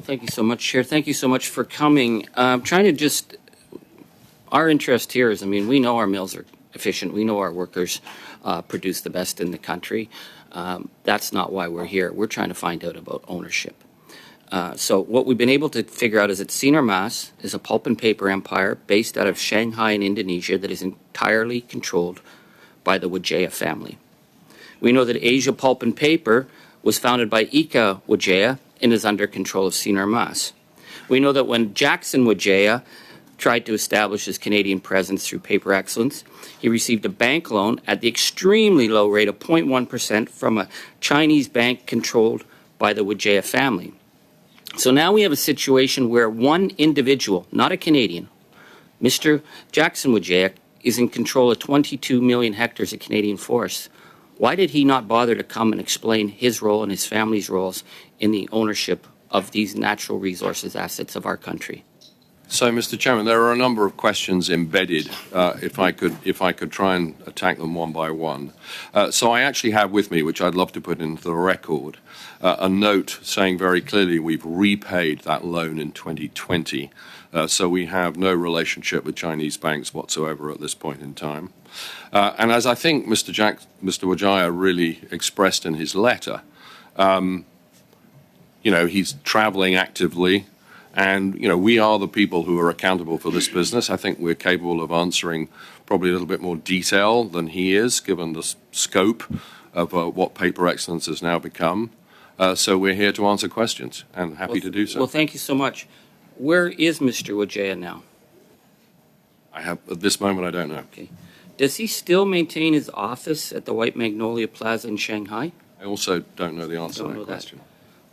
Well, thank you so much, Chair. Thank you so much for coming. Our interest here is, we know our mills are efficient. We know our workers produce the best in the country. That's not why we're here. We're trying to find out about ownership. So what we've been able to figure out is that Sinar Mas is a pulp and paper empire based out of Shanghai in Indonesia that is entirely controlled by the Widjaya family. We know that Asia Pulp and Paper was founded by Ika Widjaya and is under control of Sinar Mas. We know that when Jackson Widjaya tried to establish his Canadian presence through Paper Excellence, he received a bank loan at the extremely low rate of 0.1% from a Chinese bank controlled by the Widjaya family. So now we have a situation where one individual, not a Canadian, Mr. Jackson Widjaya, is in control of 22 million hectares of Canadian forests. Why did he not bother to come and explain his role and his family's roles in the ownership of these natural resources assets of our country? So, Mr. Chairman, there are a number of questions embedded. If I could try and attack them one by one. So I actually have with me, which I'd love to put into the record, a note saying very clearly we've repaid that loan in 2020. So we have no relationship with Chinese banks whatsoever at this point in time. And as I think Mr. Widjaya really expressed in his letter, he's traveling actively. And, we are the people who are accountable for this business. I think we're capable of answering probably a little bit more detail than he is, given the scope of what Paper Excellence has now become. So we're here to answer questions, and happy to do so. Well, thank you so much. Where is Mr. Widjaya now? At this moment, I don't know. Okay. Does he still maintain his office at the White Magnolia Plaza in Shanghai? I also don't know the answer to that question.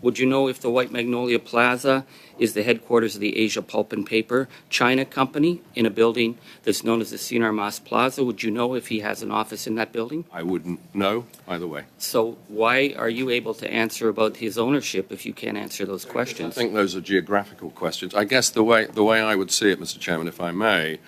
Would you know if the White Magnolia Plaza is the headquarters of the Asia Pulp and Paper China Company in a building that's known as the Sinar Mas Plaza? Would you know if he has an office in that building? I wouldn't know either way. So why are you able to answer about his ownership if you can't answer those questions? I think those are geographical questions. I guess the way I would see it, Mr. Chairman, if I may,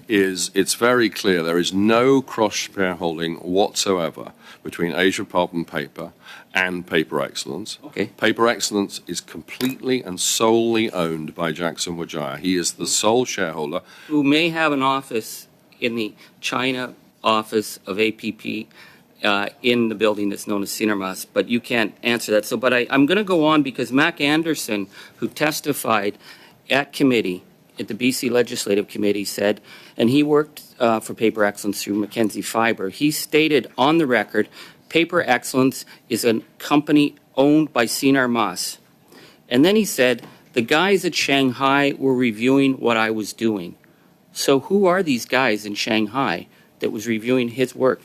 is it's very clear there is no cross-shareholding whatsoever between Asia Pulp and Paper and Paper Excellence. Okay. Paper Excellence is completely and solely owned by Jackson Widjaya. He is the sole shareholder. Who may have an office in the China office of APP in the building that's known as Sinar Mas, but you can't answer that. So, but I'm going to go on because Mac Anderson, who testified at committee, at the BC Legislative Committee, said, and he worked for Paper Excellence through Mackenzie Fiber, he stated on the record, Paper Excellence is a company owned by Sinar Mas. And then he said, the guys at Shanghai were reviewing what I was doing. So who are these guys in Shanghai that was reviewing his work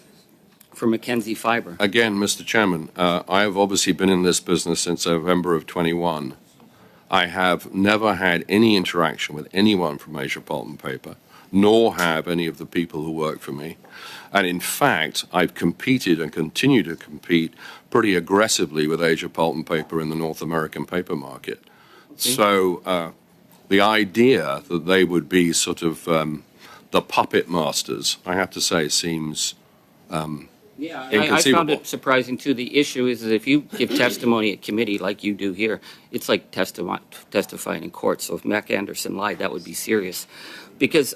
for Mackenzie Fiber? Again, Mr. Chairman, I have obviously been in this business since November of 21. I have never had any interaction with anyone from Asia Pulp and Paper, nor have any of the people who work for me. And in fact, I've competed and continue to compete pretty aggressively with Asia Pulp and Paper in the North American paper market. Okay. So the idea that they would be sort of the puppet masters, I have to say, seems inconceivable. I found it surprising, too. The issue is that if you give testimony at committee like you do here, it's like testifying in court. So if Mac Anderson lied, that would be serious. Because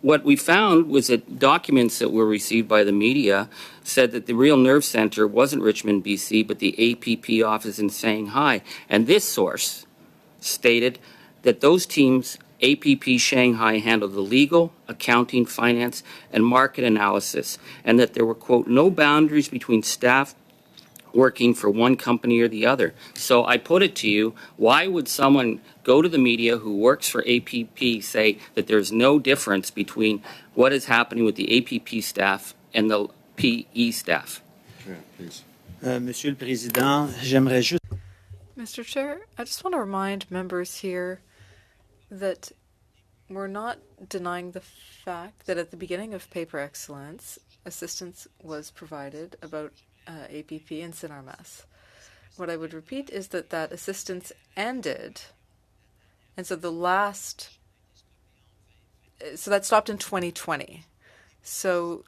what we found was that documents that were received by the media said that the real nerve center wasn't Richmond, BC, but the APP office in Shanghai. And this source stated that those teams, APP Shanghai, handled the legal, accounting, finance, and market analysis, and that there were, quote, no boundaries between staff working for one company or the other. So I put it to you, why would someone go to the media who works for APP say that there's no difference between what is happening with the APP staff and the PE staff? Yeah, please. Monsieur le Président, j'aimerais juste... Mr. Chair, I just want to remind members here that we're not denying the fact that at the beginning of Paper Excellence, assistance was provided about APP and Sinar Mas. What I would repeat is that that assistance ended, and so that stopped in 2020. So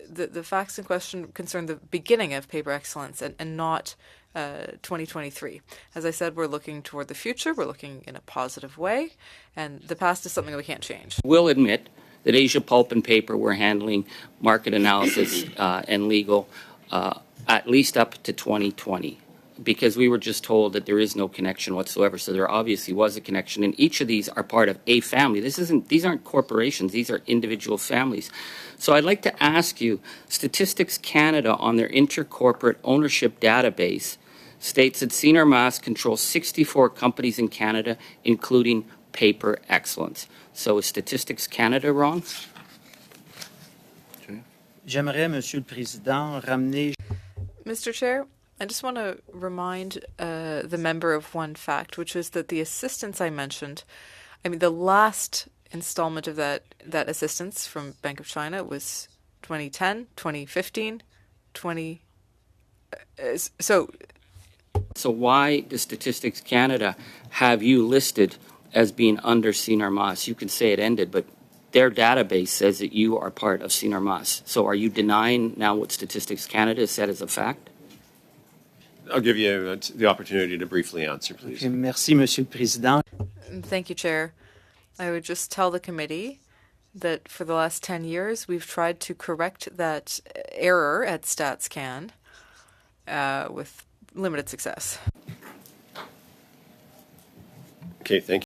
the facts in question concern the beginning of Paper Excellence and not 2023. As I said, we're looking toward the future. We're looking in a positive way, and the past is something that we can't change. We'll admit that Asia Pulp and Paper were handling market analysis and legal at least up to 2020, because we were just told that there is no connection whatsoever. So there obviously was a connection, and each of these are part of a family. These aren't corporations; these are individual families. So I'd like to ask you, Statistics Canada on their intercorporate ownership database states that CNR Mass controls 64 companies in Canada, including Paper Excellence. So is Statistics Canada wrong? J'aimerais, Monsieur le Président, ramener. Mr. Chair, I just want to remind the member of one fact, which is that the assistance I mentioned, the last installment of that assistance from Bank of China was 2010, 2015, So why does Statistics Canada have you listed as being under CNR Mass? You can say it ended, but their database says that you are part of CNR Mass. So are you denying now what Statistics Canada has said as a fact? I'll give you the opportunity to briefly answer, please. Okay, merci, Monsieur le Président. Thank you, Chair. I would just tell the committee that for the last 10 years, we've tried to correct that error at StatsCan with limited success. Okay, thank you.